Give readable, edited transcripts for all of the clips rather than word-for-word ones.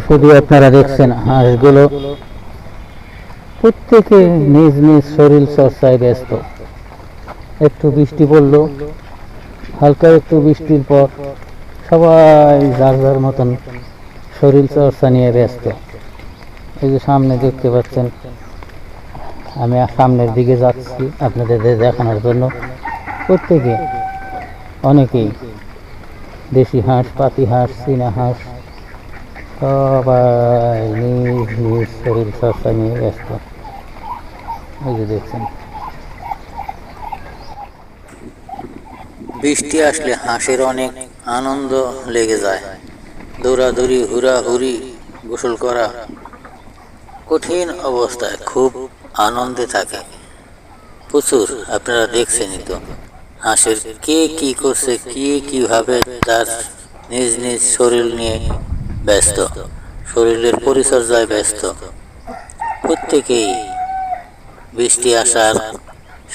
শুধু আপনারা দেখছেন হাঁসগুলো প্রত্যেকে নিজ নিজ শরীর চর্চায় ব্যস্ত। একটু বৃষ্টি পড়লো, হালকা একটু বৃষ্টির পর সবাই যার যার মতন শরীর চর্চা নিয়ে ব্যস্ত। এই যে সামনে দেখতে পাচ্ছেন, আমি সামনের দিকে যাচ্ছি আপনাদের দেখানোর জন্য। প্রত্যেকে অনেকেই দেশি হাঁস, পাতি হাঁস, চীনা হাঁস সবাই নিজ নিজ শরীর চর্চা নিয়ে ব্যস্ত। এই যে দেখছেন, বৃষ্টি আসলে হাঁসের অনেক আনন্দ লেগে যায়। দৌড়াদৌড়ি, হুড়াহুড়ি, গোসল করা, কঠিন অবস্থায় খুব আনন্দে থাকে প্রচুর। আপনারা দেখছেনই তো হাঁসের কে কি করছে, কে কিভাবে তার নিজ নিজ শরীর নিয়ে ব্যস্ত, শরীরের পরিচর্যায় ব্যস্ত। প্রত্যেকেই বৃষ্টি আসার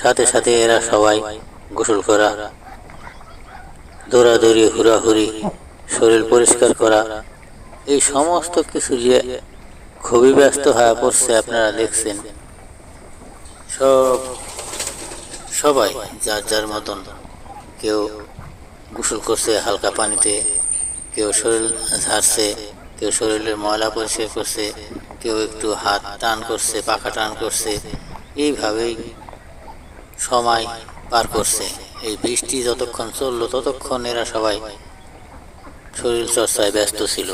সাথে সাথে এরা সবাই গোসল করা, দৌড়াদৌড়ি, হুড়াহুড়ি, শরীর পরিষ্কার করা, এই সমস্ত কিছু যে খুবই ব্যস্ত হয়ে পড়ছে। আপনারা দেখছেন সবাই যার যার মতন, কেউ গোসল করছে হালকা পানিতে, কেউ শরীর ঝাড়ছে, কেউ শরীরের ময়লা পরিষ্কার করছে, কেউ একটু হাত টান করছে, পাখা টান করছে। এইভাবেই সময় পার করছে। এই বৃষ্টি যতক্ষণ চললো ততক্ষণ এরা সবাই শরীর চর্চায় ব্যস্ত ছিল।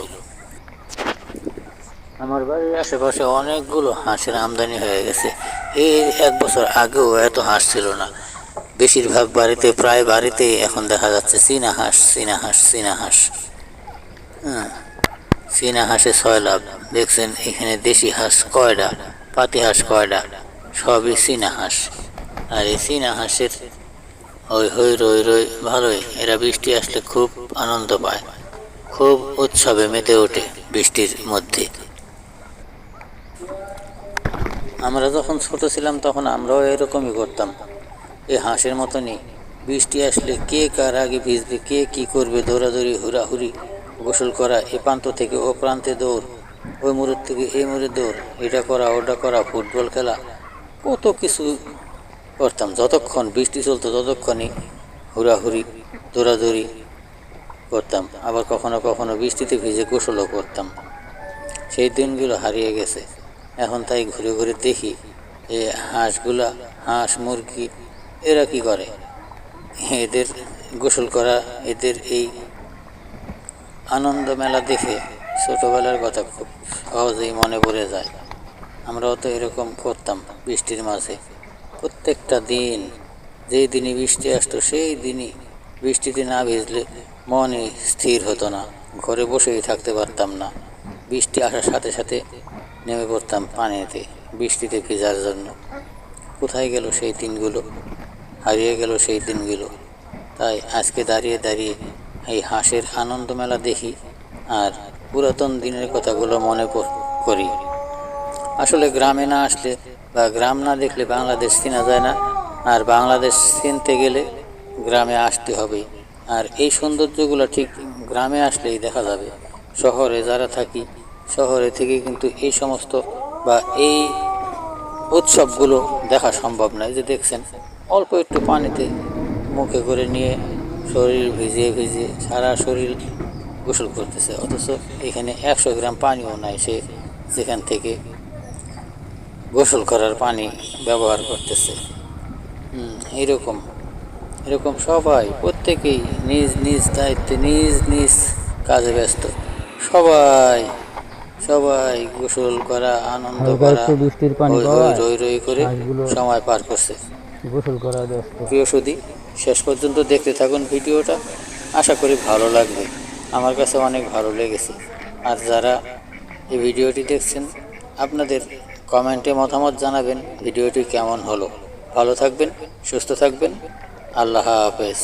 আমার বাড়ির আশেপাশে অনেকগুলো হাঁসের আমদানি হয়ে গেছে। এই 1 বছর আগেও এত হাঁস ছিল না। বেশিরভাগ বাড়িতে, প্রায় বাড়িতেই এখন দেখা যাচ্ছে চীনা হাঁস, চীনা হাঁস, চীনা হাঁস। চীনা হাঁসে 6 লাভ। দেখছেন এখানে দেশি হাঁস কয়টা, পাতি হাঁস কয়টা, সবই চীনা হাঁস। আর এই চীনা হাঁসের ওই হই রই রই ভালোই। এরা বৃষ্টি আসলে খুব আনন্দ পায়, খুব উৎসবে মেতে ওঠে বৃষ্টির মধ্যে। আমরা যখন ছোট ছিলাম তখন আমরাও এরকমই করতাম। এই হাঁসের মতনই বৃষ্টি আসলে কে কার আগে ভিজবে, কে কি করবে, দৌড়াদৌড়ি, হুড়াহুড়ি, গোসল করা, এ প্রান্ত থেকে ও প্রান্তে দৌড়, ওই মোড়ের থেকে এই মোড়ে দৌড়, এটা করা ওটা করা, ফুটবল খেলা, কত কিছু করতাম। যতক্ষণ বৃষ্টি চলতো ততক্ষণই হুড়াহুড়ি, দৌড়াদৌড়ি করতাম। আবার কখনো কখনো বৃষ্টিতে ভিজে গোসলও করতাম। সেই দিনগুলো হারিয়ে গেছে। এখন তাই ঘুরে ঘুরে দেখি এই হাঁসগুলা, হাঁস মুরগি, এরা কি করে, এদের গোসল করা, এদের এই আনন্দ মেলা দেখে ছোটোবেলার কথা খুব সহজেই মনে পড়ে যায়। আমরাও তো এরকম করতাম বৃষ্টির মাঝে। প্রত্যেকটা দিন, যেই দিনই বৃষ্টি আসতো সেই দিনই বৃষ্টিতে না ভিজলে মনই স্থির হতো না, ঘরে বসেই থাকতে পারতাম না। বৃষ্টি আসার সাথে সাথে নেমে পড়তাম পানিতে বৃষ্টিতে ভেজার জন্য। কোথায় গেল সেই দিনগুলো, হারিয়ে গেল সেই দিনগুলো। তাই আজকে দাঁড়িয়ে দাঁড়িয়ে এই হাঁসের আনন্দ মেলা দেখি আর পুরাতন দিনের কথাগুলো মনে করি। আসলে গ্রামে না আসলে বা গ্রাম না দেখলে বাংলাদেশ চেনা যায় না। আর বাংলাদেশ চিনতে গেলে গ্রামে আসতে হবে। আর এই সৌন্দর্যগুলো ঠিক গ্রামে আসলেই দেখা যাবে। শহরে যারা থাকি, শহরে থেকে কিন্তু এই সমস্ত বা এই উৎসবগুলো দেখা সম্ভব নয়। যে দেখছেন অল্প একটু পানিতে মুখে করে নিয়ে শরীর ভিজিয়ে ভিজিয়ে সারা শরীর গোসল করতেছে, অথচ এখানে 100 গ্রাম পানিও নাই সে যেখান থেকে গোসল করার পানি ব্যবহার করতেছে। এরকম এরকম সবাই প্রত্যেকেই নিজ নিজ দায়িত্বে, নিজ নিজ কাজে ব্যস্ত। সবাই সবাই গোসল করা, আনন্দ করা, বৃষ্টির পানি রই রই করে সময় পার করছে। গোসল করা ব্যস্ত। প্রিয় সুধী, শেষ পর্যন্ত দেখতে থাকুন ভিডিওটা, আশা করি ভালো লাগবে। আমার কাছে অনেক ভালো লেগেছে। আর যারা এই ভিডিওটি দেখছেন আপনাদের কমেন্টে মতামত জানাবেন ভিডিওটি কেমন হলো। ভালো থাকবেন, সুস্থ থাকবেন। আল্লাহ হাফেজ।